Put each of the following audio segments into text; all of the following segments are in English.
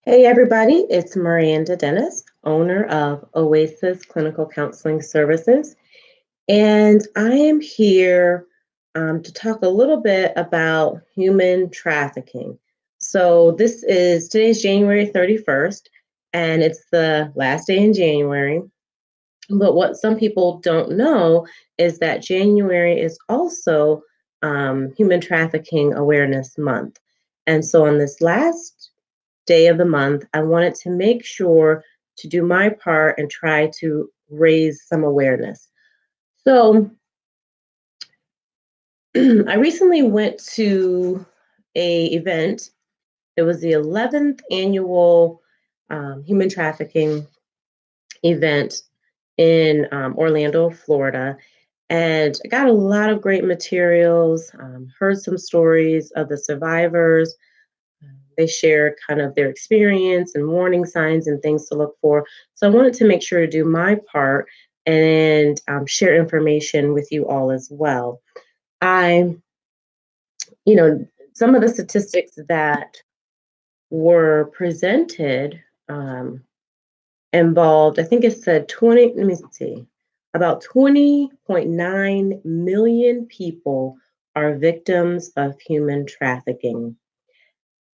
Hey everybody, it's Miranda Dennis, owner of Oasis Clinical Counseling Services, and I am here to talk a little bit about human trafficking. So today's January 31st, and it's the last day in January. But what some people don't know is that January is also Human Trafficking Awareness Month. And so on this last day of the month, I wanted to make sure to do my part and try to raise some awareness. So I recently went to a event. It was the 11th annual human trafficking event in Orlando, Florida. And I got a lot of great materials, heard some stories of the survivors. They shared kind of their experience and warning signs and things to look for. So I wanted to make sure to do my part and share information with you all as well. I, you know, some of the statistics that were presented involved, I think it said 20, let me see, about 20.9 million people are victims of human trafficking.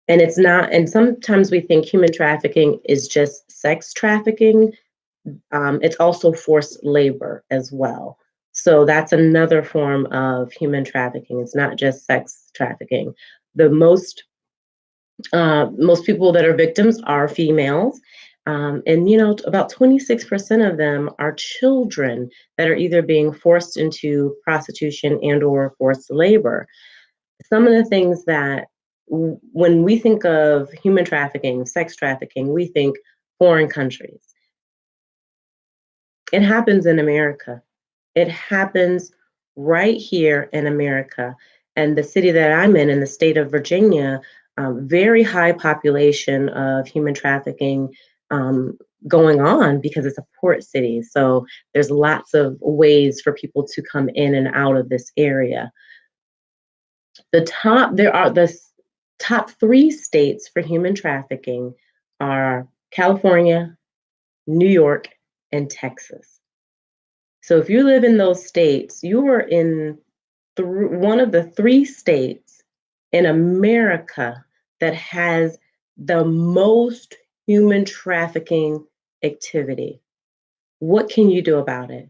And it's not, and sometimes we think human trafficking is just sex trafficking. It's also forced labor as well. So that's another form of human trafficking. It's not just sex trafficking. The most people that are victims are females. And about 26% of them are children that are either being forced into prostitution and or forced labor. Some of the things that when we think of human trafficking, sex trafficking, we think foreign countries. It happens in America. It happens right here in America. And the city that I'm in the state of Virginia, very high population of human trafficking um, going on because it's a port city. So there's lots of ways for people to come in and out of this area. The top three states for human trafficking are California, New York, and Texas. So if you live in those states, you are in one of the three states in America that has the most human trafficking activity. What can you do about it?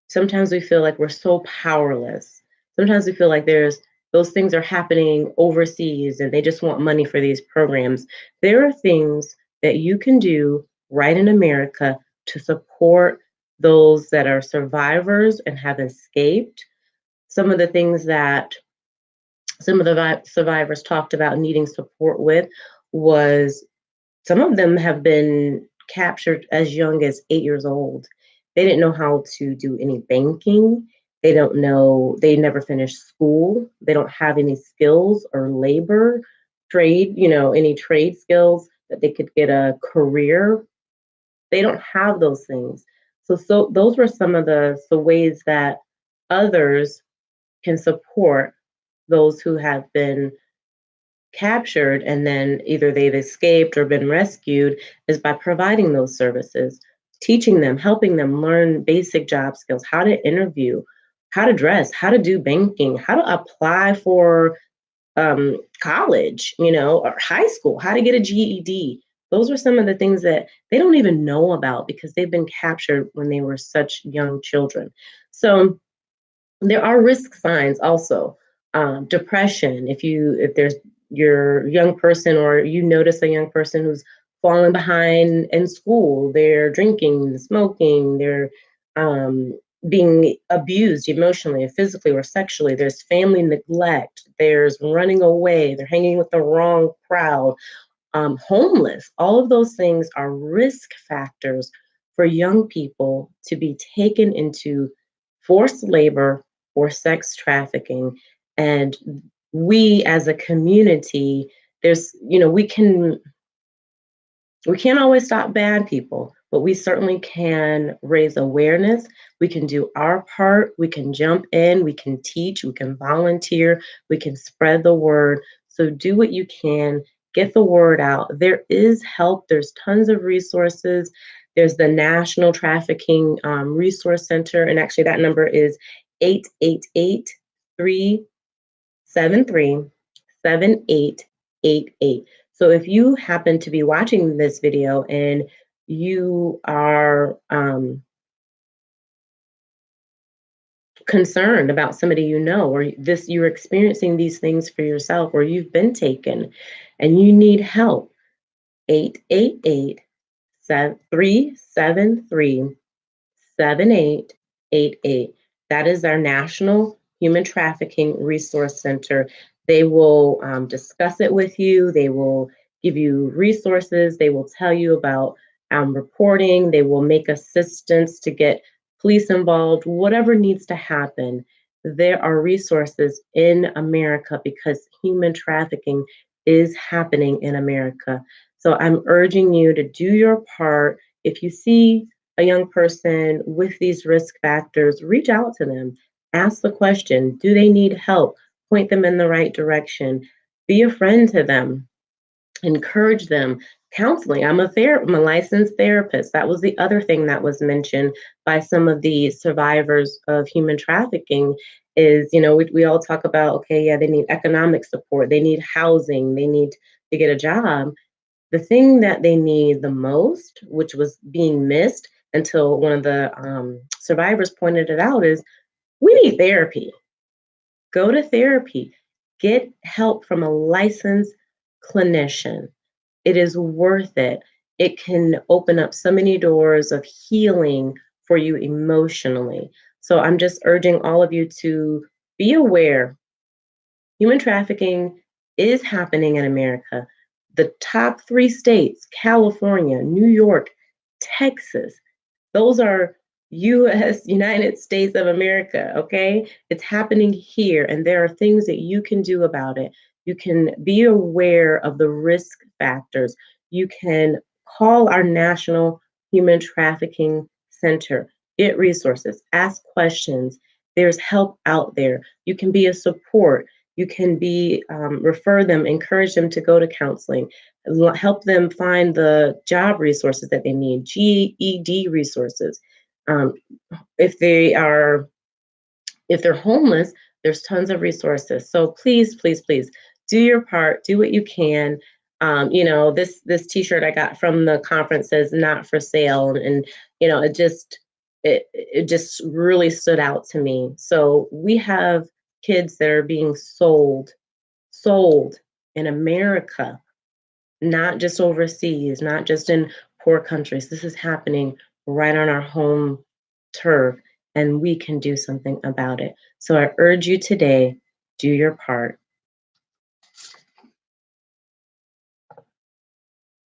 Sometimes we feel like we're so powerless. Sometimes we feel like those things are happening overseas and they just want money for these programs. There are things that you can do right in America to support those that are survivors and have escaped. Some of the things that some of the survivors talked about needing support with was some of them have been captured as young as 8 years old. They didn't know how to do any banking. They don't know, they never finished school. They don't have any skills or labor, trade, any trade skills that they could get a career. They don't have those things. So those were some of the ways that others can support those who have been captured and then either they've escaped or been rescued is by providing those services, teaching them, helping them learn basic job skills, how to interview, how to dress, how to do banking, how to apply for college, or high school, how to get a GED. Those are some of the things that they don't even know about because they've been captured when they were such young children. So there are risk signs also. Depression, if there's your young person or you notice a young person who's falling behind in school, they're drinking, smoking, they're being abused emotionally, physically, or sexually. There's family neglect. There's running away. They're hanging with the wrong crowd. Homeless. All of those things are risk factors for young people to be taken into forced labor or sex trafficking. And we as a community, there's, we can't always stop bad people, but we certainly can raise awareness. We can do our part. We can jump in. We can teach. We can volunteer. We can spread the word. So do what you can. Get the word out. There is help, there's tons of resources. There's the National Trafficking Resource Center, and actually, that number is 888 373 7888. So if you happen to be watching this video and you are concerned about somebody you know, or this you're experiencing these things for yourself, or you've been taken and you need help, 888 373 7888. That is our National Human Trafficking Resource Center. They will discuss it with you. They will give you resources. They will tell you about reporting. They will make assistance to get police involved, whatever needs to happen. There are resources in America because human trafficking is happening in America. So I'm urging you to do your part. If you see a young person with these risk factors, reach out to them. Ask the question, do they need help? Point them in the right direction. Be a friend to them. Encourage them. Counseling. I'm a licensed therapist. That was the other thing that was mentioned by some of the survivors of human trafficking is, we all talk about, okay, yeah, they need economic support, they need housing, they need to get a job. The thing that they need the most, which was being missed until one of the survivors pointed it out, is we need therapy. Go to therapy. Get help from a licensed clinician. It is worth it. It can open up so many doors of healing for you emotionally. So I'm just urging all of you to be aware. Human trafficking is happening in America. The top three states, California, New York, Texas, those are US, United States of America, okay? It's happening here, and there are things that you can do about it. You can be aware of the risk factors. You can call our National Human Trafficking Center, get resources, ask questions. There's help out there. You can be a support. You can be refer them, encourage them to go to counseling, help them find the job resources that they need, GED resources. Um, if they are if they're homeless, there's tons of resources. So please, please, please do your part. Do what you can. This T-shirt I got from the conference says "Not for sale," and it just really stood out to me. So we have kids that are being sold in America, not just overseas, not just in poor countries. This is happening right on our home turf, and we can do something about it. So I urge you today, do your part.